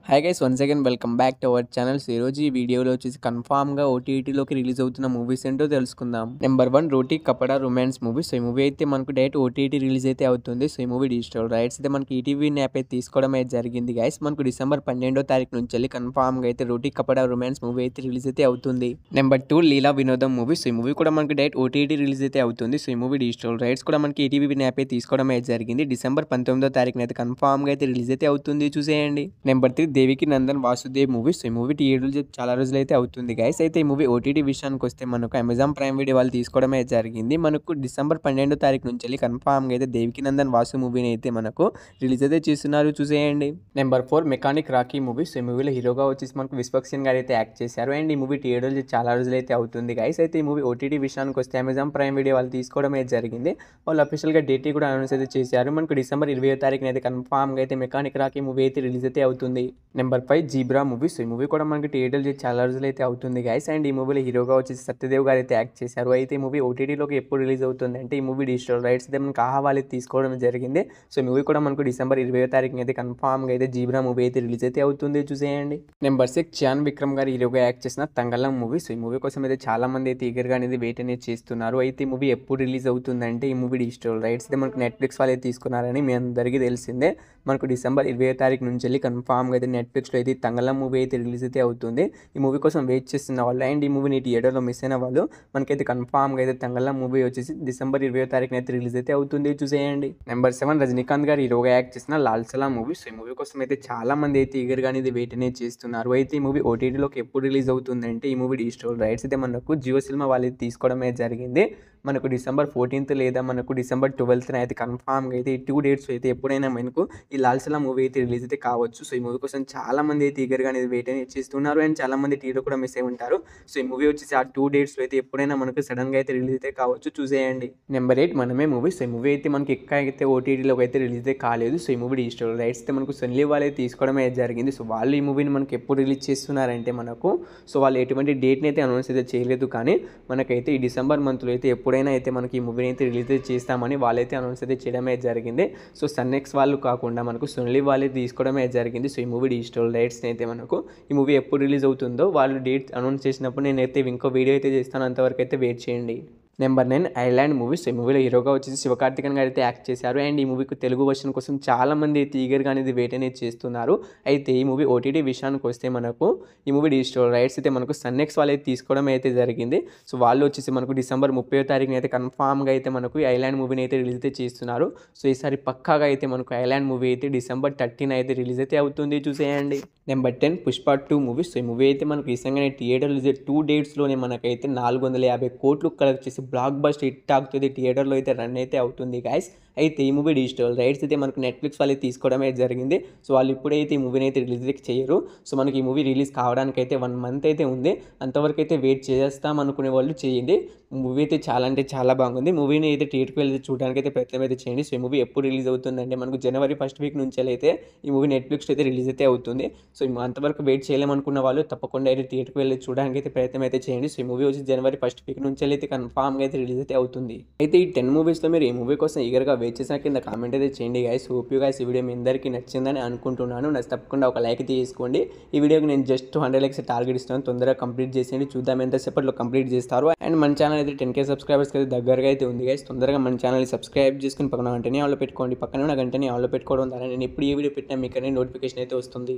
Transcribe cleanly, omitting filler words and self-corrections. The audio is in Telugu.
Hi guys, once again welcome back to our channel. ఈ రోజు ఈ వీడియోలో వచ్చేసి కన్ఫామ్ గా ఓటీటీలోకి రిలీజ్ అవుతున్న మూవీస్ ఏంటో తెలుసుకుందాం. నెంబర్ 1 రోటీ కపడా రొమాన్స్ మూవీ. సో ఈ మూవీ అయితే మనకు డైరెక్ట్ ఓటీటీ రిలీజ్ అయితే అవుతుంది. సో ఈ మూవీ డిజిటల్ రైట్స్ అయితే మనకి ఈటీవీ యాప్ అయితే తీసుకోవడం అయితే జరిగింది గైస్. మనకు డిసెంబర్ 12వ తారీఖు నుంచి వెళ్ళి కన్ఫామ్ గా అయితే రోటీ కపడా రొమాన్స్ మూవీ అయితే రిలీజ్ అయితే అవుతుంది. నెంబర్ 2 లీలా వినోదం మూవీ. సో ఈ మూవీ కూడా మనకి డైరెక్ట్ ఓటీటీ రిలీజ్ అయితే అవుతుంది. సో ఈ మూవీ డిజిటల్ రైట్స్ కూడా మనకి ఈటీవీ యాప్ అయితే తీసుకోవడం అయితే జరిగింది. డిసెంబర్ 19వ తారీఖున అయితే కన్ఫామ్ గా అయితే రిలీజ్ అయితే అవుతుంది, చూసేయండి. నెంబర్ 3 దేవికి నందన్ వాసుదేవ్ మూవీస్. ఈ మూవీ థియేటర్లు చాలా రోజులు అయితే అవుతుంది గైస్. అయితే ఈ మూవీ ఓటీటీ విషయానికి వస్తే మనకు అమెజాన్ ప్రైమ్ వీడియో వాళ్ళు తీసుకోవడమే జరిగింది. మనకు డిసెంబర్ 12వ తారీఖు నుంచి వెళ్ళి కన్ఫామ్గా అయితే దేవికి నందన్ వాసు మూవీని అయితే మనకు రిలీజ్ అయితే చేస్తున్నారు, చూసేయండి. Number 4 mechanic Rocky movies. ఈ మూవీలో హీరోగా వచ్చేసి మనకు విశ్వక్సేన్ గారు అయితే యాక్ట్ చేశారు. అండ్ ఈ మూవీ థియేటర్లు చాలా రోజులు అయితే అవుతుంది గైస్. అయితే ఈ మూవీ ఓటీటీ విషయానికి వస్తే అమెజాన్ ప్రైమ్ వీడియో వాళ్ళు తీసుకోవడమే జరిగింది. వాళ్ళు అఫీషియల్గా డేట్ కూడా అనౌన్స్ అయితే చేశారు. మనకు డిసెంబర్ 20వ తారీఖున అయితే కన్ఫామ్గా అయితే మెకానిక్ రాకీ మూవీ అయితే రిలీజ్ అయితే అవుతుంది. Number 5 zebra movies. ఈ మూవీ కూడా మనకి థియేటర్లు చాలా రోజులు అయితే అవుతుంది గైస్. అండ్ ఈ మూవీలో హీరోగా వచ్చేసి సత్యదేవ్ గారు అయితే యాక్ట్ చేశారు. అయితే ఈ మూవీ ఓటీటీలోకి ఎప్పుడు రిలీజ్ అవుతుంది అంటే ఈ మూవీ డిజిటల్ రైట్స్ అయితే మనకు ఆహ్వాలి తీసుకోవడం జరిగింది. సో ఈ మూవీ కూడా మనకు డిసెంబర్ 20వ తారీఖున అయితే కన్ఫామ్గా అయితే జీబ్రా మూవీ అయితే రిలీజ్ అయితే అవుతుంది, చూసేయండి. నెంబర్ 6 చాన్ విక్రమ్ గారు హీరోగా యాక్ట్ చేసిన తంగళం మూవీ. సో ఈ మూవీ కోసం అయితే చాలా మంది అయితే ఈగర్గా అనేది వెయిట్ అనేది చేస్తున్నారు. అయితే ఈ మూవీ ఎప్పుడు రిలీజ్ అవుతుందంటే ఈ మూవీ డిజిటల్ రైట్స్ అయితే మనకు నెట్ఫ్లిక్స్ వాళ్ళు అయితే తీసుకున్నారని మీ అందరికీ తెలిసిందే. మనకు డిసెంబర్ 20వ తారీఖు నుంచి వెళ్ళి కన్ఫామ్గా అయితే నెట్ఫ్లిక్స్లో అయితే తంగళం మూవీ అయితే రిలీజ్ అయితే అవుతుంది. ఈ మూవీ కోసం వెయిట్ చేస్తున్న వాళ్ళు అండ్ ఈ మూవీని థియేటర్లో మిస్ అయిన వాళ్ళు మనకైతే కన్ఫామ్గా అయితే తంగళం మూవీ వచ్చేసి డిసెంబర్ 20వ తారీఖున అయితే రిలీజ్ అయితే అవుతుంది, చూసేయండి. నెంబర్ 7 రజనీకాంత్ గారు హీరోగా యాక్ట్ చేసిన లాల్ సలాం మూవీ. సో ఈ మూవీ కోసం అయితే చాలా మంది అయితే ఈగర్గా అనేది వెయిట్ అనేది చేస్తున్నారు. అయితే ఈ మూవీ ఓటీటీలోకి ఎప్పుడు రిలీజ్ అవుతుందంటే ఈ మూవీ డిజిటల్ రైట్స్ అయితే మనకు జియో సినిమా వాళ్ళు తీసుకోవడం అయితే జరిగింది. మనకు డిసెంబర్ 14th లేదా మనకు డిసెంబర్ 12th అయితే కన్ఫామ్గా అయితే ఈ 2 డేట్స్ అయితే ఎప్పుడైనా మనకు ఈ లాల్ సలాం మూవీ అయితే రిలీజ్ అయితే కావచ్చు. సో ఈ మూవీ కోసం చాలా మంది అయితే ఈగర్గా అనేది వెయిట్ అనేది చేస్తున్నారు అండ్ చాలా మంది థియేటర్ కూడా మిస్ అయి ఉంటారు. సో ఈ మూవీ వచ్చేసి ఆ 2 డేట్స్ అయితే ఎప్పుడైనా మనకు సడన్గా అయితే రిలీజ్ అయితే కావచ్చు, చూసేయండి. నెంబర్ 8 మనమే మూవీ. సో ఈ మూవీ అయితే మనకి ఎక్కడ అయితే ఓటీటీలోకి అయితే రిలీజ్ అయితే కాలేదు. సో ఈ మూవీ డిజిటల్ రైట్స్ అయితే మనకు సన్లీ వాళ్ళు అయితే తీసుకోవడం అయితే జరిగింది. సో వాళ్ళు ఈ మూవీని మనకు ఎప్పుడు రిలీజ్ చేస్తున్నారంటే మనకు సో వాళ్ళు ఎటువంటి డేట్ని అయితే అనౌన్స్ అయితే చేయలేదు. కానీ మనకైతే ఈ డిసెంబర్ మంత్లో అయితే ఎప్పుడైనా అయితే మనకి ఈ మూవీని అయితే రిలీజ్ చేస్తామని వాళ్ళైతే అనౌన్స్ అయితే చేయడమే జరిగింది. సో సన్నెక్స్ వాళ్ళు కాకుండా మనకు సోనీ వాళ్ళే తీసుకోవడమే జరిగింది. సో ఈ మూవీ డిజిటల్ రైట్స్ని అయితే మనకు ఈ మూవీ ఎప్పుడు రిలీజ్ అవుతుందో వాళ్ళు డేట్ అనౌన్స్ చేసినప్పుడు నేనైతే ఇంకో వీడియో అయితే చేస్తాను, అంతవరకు అయితే వెయిట్ చేయండి. Number 9 island movies. ఈ మూవీలో హీరోగా వచ్చేసి శివకార్తికేయన్ గారు అయితే యాక్ట్ చేశారు. అండ్ ఈ మూవీకి తెలుగు వర్షన్ కోసం చాలా మంది అయితే ఈగర్గా అనేది వెయిట్ అనేది చేస్తున్నారు. అయితే ఈ మూవీ ఓటీటీ విషయానికి వస్తే మనకు ఈ మూవీ డిజిటల్ రైట్స్ అయితే మనకు సన్నెక్స్ వాళ్ళు అయితే తీసుకోవడం అయితే జరిగింది. సో వాళ్ళు వచ్చేసి మనకు డిసెంబర్ 30వ తారీఖున అయితే కన్ఫామ్గా అయితే మనకు ఐలాండ్ మూవీని అయితే రిలీజ్ అయితే చేస్తున్నారు. సో ఈసారి పక్కాగా అయితే మనకు ఐలాండ్ మూవీ అయితే డిసెంబర్ 13 అయితే రిలీజ్ అయితే అవుతుంది, చూసేయండి. Number 10 Pushpa 2 movies. సో ఈ మూవీ అయితే మనకు రీసెంట్గానే థియేటర్లో 2 డేట్స్లోనే మనకైతే 450 కోట్లు కలెక్ట్ చేసి బ్లాక్ బస్టర్ హిట్ ఆగుతుంది, థియేటర్లో అయితే రన్ అయితే అవుతుంది గైస్. అయితే ఈ మూవీ డిజిటల్ రైట్స్ అయితే మనకు నెట్ఫ్లిక్స్ వాళ్ళు తీసుకోవడమే జరిగింది. సో వాళ్ళు ఇప్పుడైతే ఈ మూవీని అయితే రిలీజ్ చేయరు. సో మనకి ఈ మూవీ రిలీజ్ కావడానికి అయితే 1 month అయితే ఉంది, అంతవరకు అయితే వెయిట్ చేస్తాం అనుకునే వాళ్ళు చేయండి. మూవీ అయితే చాలా అంటే చాలా బాగుంది. మూవీని అయితే థియేటర్కి వెళ్ళి చూడడానికి అయితే ప్రయత్నం అయితే చేయండి. సో ఈ మూవీ ఎప్పుడు రిలీజ్ అవుతుందంటే మనకు జనవరి 1st వీక్ నుంచి అయితే ఈ మూవీ నెట్ఫ్లిక్స్ అయితే రిలీజ్ అయితే అవుతుంది. సో అంతవరకు వెయిట్ చేయలేమనుకున్న వాళ్ళు తప్పకుండా అయితే థియేటర్కి వెళ్ళి చూడడానికి అయితే ప్రయత్నం అయితే చేయండి. సో ఈ మూవీ వచ్చి జనవరి 1st వీక్ నుంచి అయితే కన్ఫామ్గా అయితే రిలీజ్ అయితే అవుతుంది. అయితే ఈ 10 మూవీస్లో మీరు ఈ మూవీ కోసం ఈగర్గా వెయిట్ చేసిన కింద కామెంట్ అయితే చేయండి గైస్. హోప్ యూ గైస్ ఈ వీడియో మీ అందరికీ నచ్చిందని అనుకుంటున్నాను. నచ్చి తప్పకుండా ఒక లైక్ అయితే చేసుకోండి. ఈ వీడియోకి నేను జస్ట్ 100 likes టార్గెట్ ఇస్తున్నాను, తొందరగా కంప్లీట్ చేసేయండి. చూద్దాం ఎంతసేపట్లో కంప్లీట్ చేస్తారు. అండ్ మన ఛానల్ అయితే 10K సబ్స్క్రైబర్స్ అయితే దగ్గరగా అయితే ఉంది గైస్. తొందరగా మన ఛానల్ని సబ్స్క్రైబ్ చేసుకుని పక్కన గంటనే ఆన్లో పెట్టుకోండి. పక్కన ఉన్న గంటనే ఆన్లో పెట్టుకోవడం ద్వారా నేను ఎప్పుడు ఏ వీడియో పెట్టినా మీకు నోటిఫికేషన్ అయితే వస్తుంది.